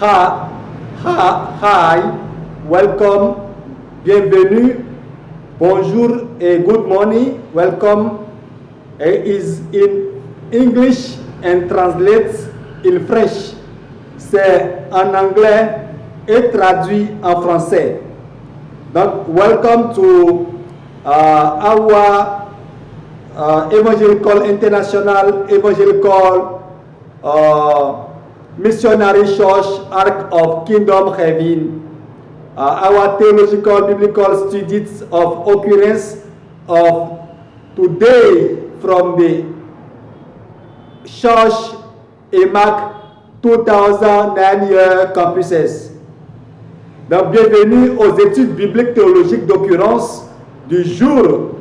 Hi, hi, welcome, bienvenue, bonjour et good morning, welcome is in English and translates in French. C'est en anglais et traduit en français. Donc, welcome to our Evangelical International Evangelical Missionary Church Ark of Kingdom Heaven. Our theological biblical studies of occurrence of today from the Church EMAC 2009 year campuses. Donc, bienvenue aux études bibliques théologiques d'occurrence du jour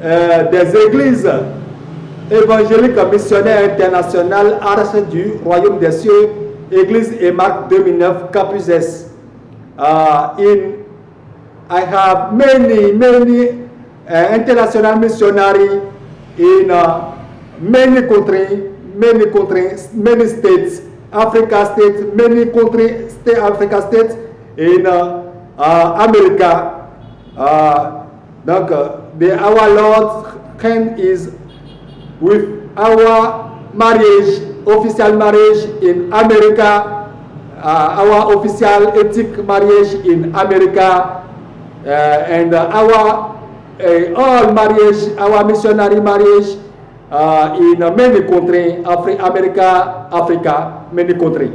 des églises évangéliques missionnaires internationales Arche du Royaume des Cieux, Église EMAC 2009 Campus S. I have many international missionaries in many countries, many states, Africa states, many countries, Africa states in America. Donc, our Lord hand is with our marriage, official marriage in America, our official ethic marriage in America, and our all marriage, our missionary marriage in many countries, Africa, many countries.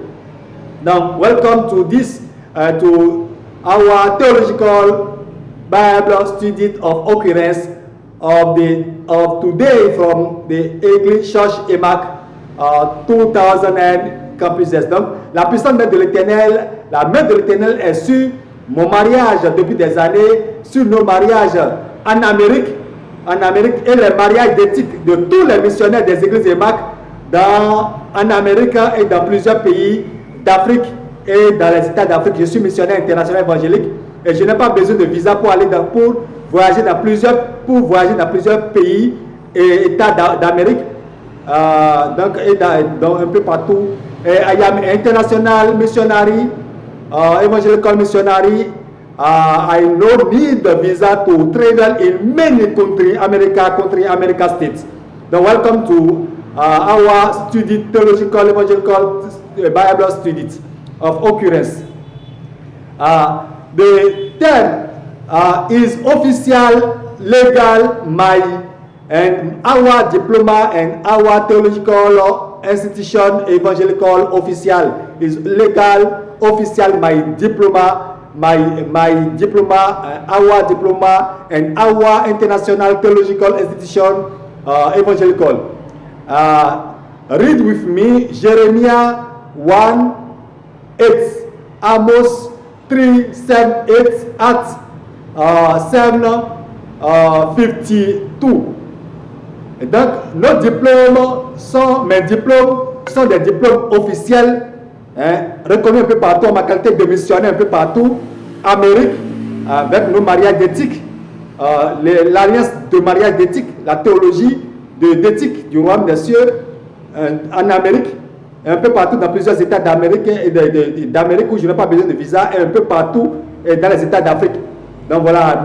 Now, welcome to this, to our theological Bible study of occurrence of today from the English Church EMAC 2000 campuses. Donc, la puissante main de l'Éternel, la main de l'Éternel est sur mon mariage depuis des années, sur nos mariages en Amérique et les mariages d'éthique de tous les missionnaires des églises EMAC en Amérique et dans plusieurs pays d'Afrique et dans les États d'Afrique. Je suis missionnaire international évangélique et je n'ai pas besoin de visa pour voyager dans plusieurs pays et États d'Amérique, donc un peu partout. I am international missionary, evangelical missionary. I no need a visa to travel in many countries, America states. Then welcome to our study, theological, evangelical Bible studies of occurrence. The term is official, legal, and our diploma and our theological institution, evangelical official is legal, official, my diploma, our diploma, and our international theological institution, evangelical. Read with me Jeremiah 1:8, Amos 3:7-8, Acts 7:52. Et donc, mes diplômes sont des diplômes officiels, reconnus un peu partout, en ma qualité de missionnaire un peu partout, Amérique, avec nos mariages d'éthique, l'alliance de mariage d'éthique, la théologie d'éthique du royaume des cieux, en Amérique, un peu partout dans plusieurs États d'Amérique où je n'ai pas besoin de visa, et un peu partout dans les États d'Afrique. Donc voilà,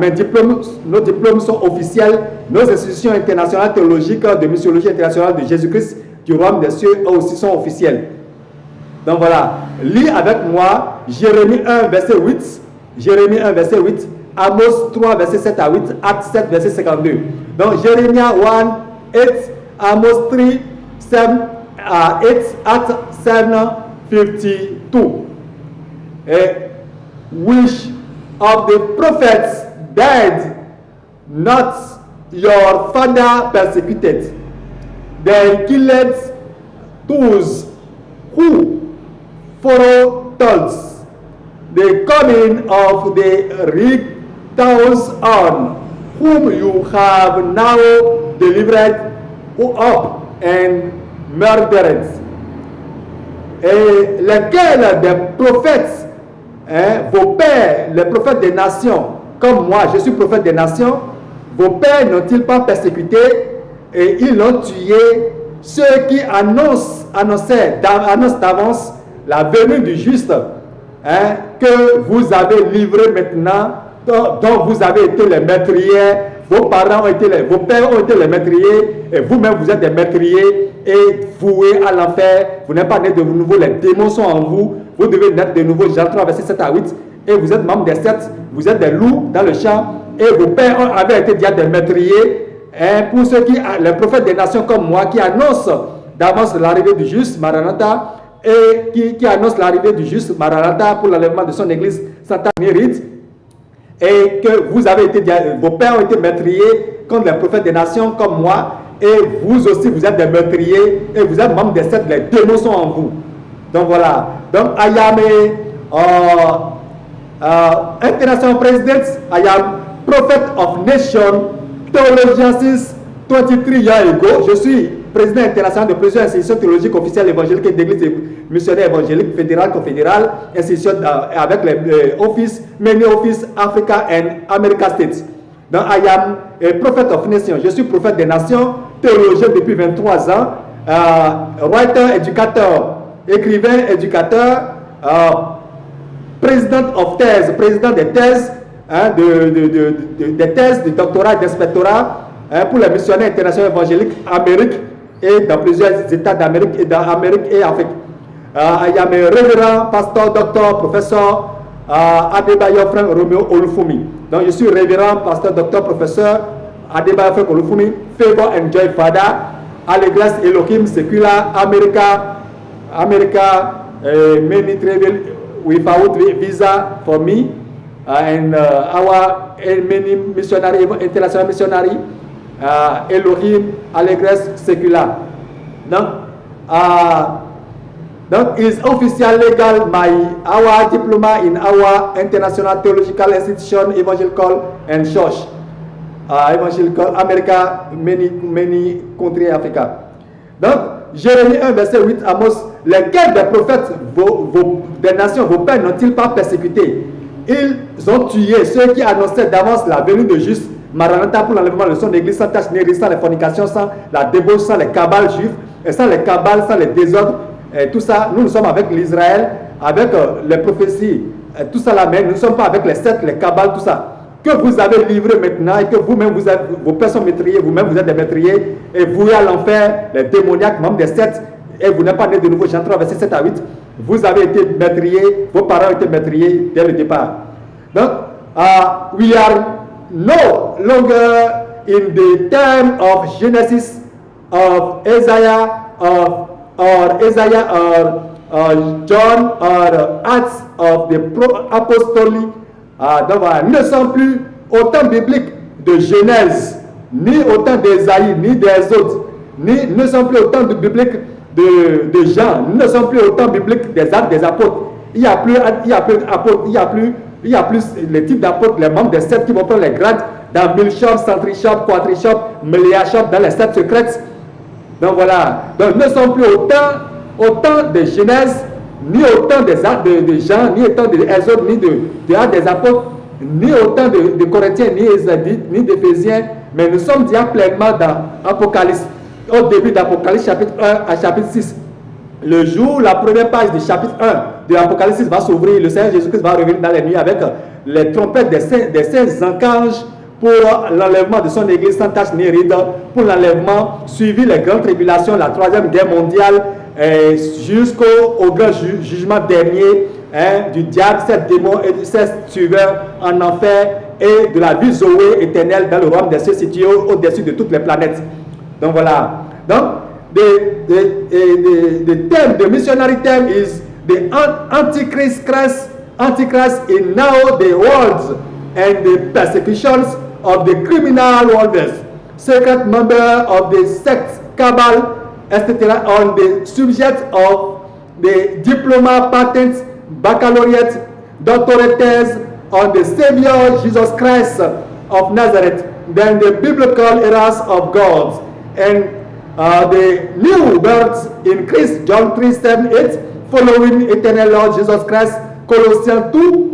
nos diplômes sont officiels, nos institutions internationales théologiques de missiologie internationale de Jésus-Christ du royaume des cieux aussi sont officiels. Donc voilà, lis avec moi Jérémie 1 verset 8, Amos 3 verset 7 à 8, Actes 7 verset 52. Donc Jérémie 1, 8, Amos 3, 7 à 8, Acts 7, 52. Which of the prophets died not your father persecuted? They killed those who foretold the coming of the returns on whom you have now delivered up and murdered. Et lesquels des prophètes, vos pères, les prophètes des nations, comme moi, je suis prophète des nations, vos pères n'ont-ils pas persécuté et ils l'ont tué, ceux qui annoncent d'avance la venue du juste hein, que vous avez livré maintenant, dont vous avez été les meurtriers, vos parents ont été vos pères ont été les meurtriers, et vous-même vous êtes des meurtriers et voués à l'enfer. Vous n'êtes pas né de nouveau, les démons sont en vous, vous devez naître de nouveau. Jean 3, verset 7 à 8. Et vous êtes membres des sept, vous êtes des loups dans le champ, et vos pères avaient été déjà des meurtriers. Et pour ceux qui, les prophètes des nations comme moi, qui annoncent d'avance l'arrivée du juste, Maranatha, et qui annonce l'arrivée du juste, Maranatha, pour l'enlèvement de son église, Santa Mérite, et que vous avez été, vos pères ont été meurtriers contre les prophètes des nations comme moi, et vous aussi vous êtes des meurtriers, et vous êtes membres des sept, les démons sont en vous. Donc voilà. Donc I am international president, I am prophet of nation, theologian since 23 years ago. Je suis président international de plusieurs institutions théologiques officielles évangéliques et d'églises missionnaires évangéliques fédérales, confédérales, institutions avec les office, many office, Africa and America States. Donc, I am a prophet of nation. Je suis prophète des nations, théologien depuis 23 ans, writer, éducateur, écrivain, éducateur, président of thèse, président des thèses, hein, des thèses, de doctorat, d'inspectorat, hein, pour les missionnaires internationaux évangéliques Amérique et dans plusieurs États d'Amérique et dans Amérique et Afrique. I am a révérend, pasteur, docteur, professeur Adebayo Frank Romeo Olufumi. Donc je suis révérend, pasteur, docteur, professeur Adebayo Frank Olufumi, Favor and Joy Father, Allegras Elohim Secula, America, many travel without visa for me, and our many missionary, international missionary, Elohim, Allegras Secula. Donc, is official legal our diploma in our international theological institution, evangelical and church, evangelical America, many countries Africa. Donc, Jérémie 1, verset 8, Amos, lesquels des prophètes des nations, vos pères n'ont-ils pas persécuté? Ils ont tué ceux qui annonçaient d'avance la venue de juste, Maranatha, pour l'enlèvement de son église, sans tache ni risque, sans les fornications, sans la débauche, sans les cabales juifs, et sans les cabales, sans les désordres. Et tout ça, nous sommes avec l'Israël, avec les prophéties, tout ça là, mais nous ne sommes pas avec les sept, les cabales, tout ça. Que vous avez livré maintenant et que vous-même, vos pères sont maîtriers, vous-même vous êtes des maîtriers, et vous à l'enfer, les démoniaques, membres des sept, et vous n'êtes pas né de nouveau, Jean 3, verset 7 à 8, vous avez été maîtriers, vos parents ont été maîtriers dès le départ. Donc, we are no longer in the time of Genesis, of Isaiah, or John, or Acts of the Apostolic. Donc voilà, ne sont plus au temps biblique de Genèse, ni au temps d'Ésaïe, ni des autres, ne sont plus au temps biblique de Jean, ne sont plus au temps biblique des actes des apôtres. Il n'y a plus les types d'apôtres, les membres des sept qui vont prendre les grades dans Milshop, Centrishop, Quadrishop, Meliashop, dans les sept secrètes. Donc voilà, donc ne sont plus au temps de Genèse, ni au temps des actes de Jean, ni au temps des Exode, ni des actes des apôtres, ni au temps de Corinthiens, ni d'Éphésiens, mais nous sommes déjà pleinement dans Apocalypse, au début d'Apocalypse chapitre 1 à chapitre 6. Le jour, la première page du chapitre 1 de l'Apocalypse va s'ouvrir, le Seigneur Jésus-Christ va revenir dans les nuits avec les trompettes des saints archanges pour l'enlèvement de son église sans tache ni ride, pour l'enlèvement, suivi les grandes tribulations, la troisième guerre mondiale, jusqu'au grand jugement dernier, hein, du diable, sept démons et de ses suiveurs en enfer, et de la vie Zoé éternelle dans le royaume des cieux situé au-dessus de toutes les planètes. Donc voilà. Donc, the term, the missionary term is the Antichrist in now the world and the persecutions of the criminal worlders, secret member of the sect, cabal, etc., on the subject of the diploma, patents, baccalaureate, doctorates on the Savior Jesus Christ of Nazareth, then the biblical errors of God, and the new birth in Christ, John 3, 7, 8, following eternal Lord Jesus Christ, Colossiens 2.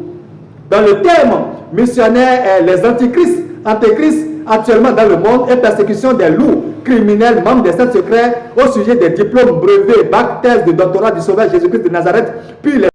Dans le terme missionnaire, les antichrists actuellement dans le monde et persécution des loups criminels, membres des sept secrets au sujet des diplômes, brevets, bac, thèse de doctorat du Sauveur Jésus-Christ de Nazareth, puis les